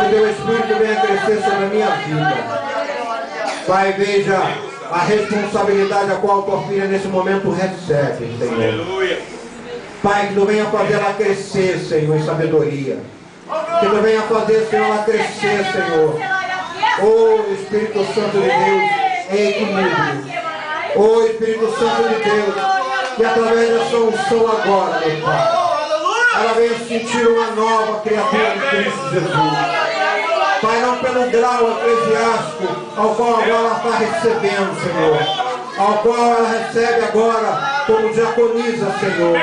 o teu Espírito venha crescer sobre a minha vida. Pai, veja a responsabilidade a qual a tua filha nesse momento recebe, Senhor. Pai, que tu venha fazer ela crescer, Senhor, em sabedoria. Que tu venha fazer, Senhor, ela crescer, Senhor. Oh, Espírito Santo de Deus, em equilíbrio. Oh, Espírito Santo de Deus, que através dessa unção agora, meu Pai, ela venha sentir uma nova criatura de Cristo Jesus. Pai, não pelo grau eclesiástico ao qual agora ela está recebendo, Senhor, ao qual ela recebe agora como diaconisa, Senhor.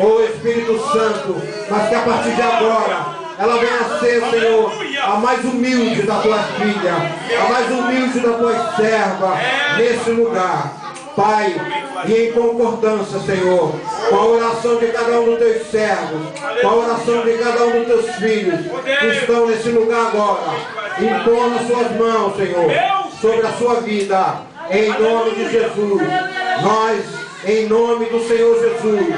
Oh, Espírito Santo, mas que a partir de agora ela venha ser, Senhor, a mais humilde da tua filha, a mais humilde da tua serva nesse lugar. Pai, e em concordância, Senhor, com a oração de cada um dos teus servos, com a oração de cada um dos teus filhos que estão nesse lugar agora, impõe as suas mãos, Senhor, sobre a sua vida, em nome de Jesus. Nós, em nome do Senhor Jesus,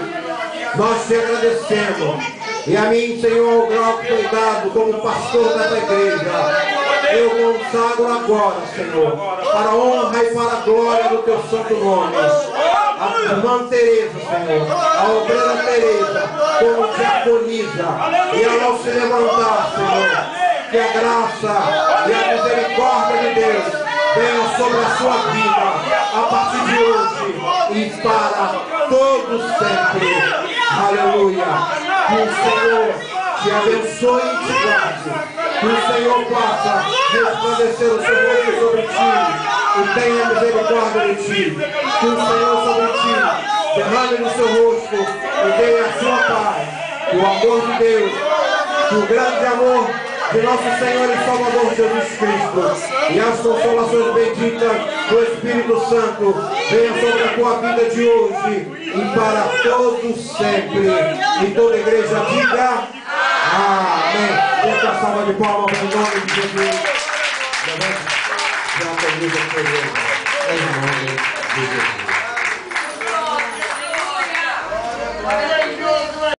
nós te agradecemos. E a mim, Senhor, o grau que foi dado como pastor dessa igreja, eu consagro agora, Senhor, para a honra e para a glória do teu santo nome, a irmã Teresa, Senhor, a obreira Teresa, como diaconisa, e ela ao se levantar, Senhor, que a graça e a misericórdia de Deus venham sobre a sua vida, a partir de hoje e para todos sempre. Aleluia. Que o Senhor te abençoe e te guarde. Que o Senhor faça resplandecer o seu rosto sobre ti e tenha misericórdia de ti. Que o Senhor sobre ti derrame no seu rosto e dê a sua paz. Que o amor de Deus, que o grande amor de nosso Senhor e Salvador Jesus Cristo e as consolações benditas do Espírito Santo venham sobre a tua vida de hoje e para todos sempre. E toda a igreja diga amém. Dê uma salva de palmas em nome de Jesus. Em nome de Jesus.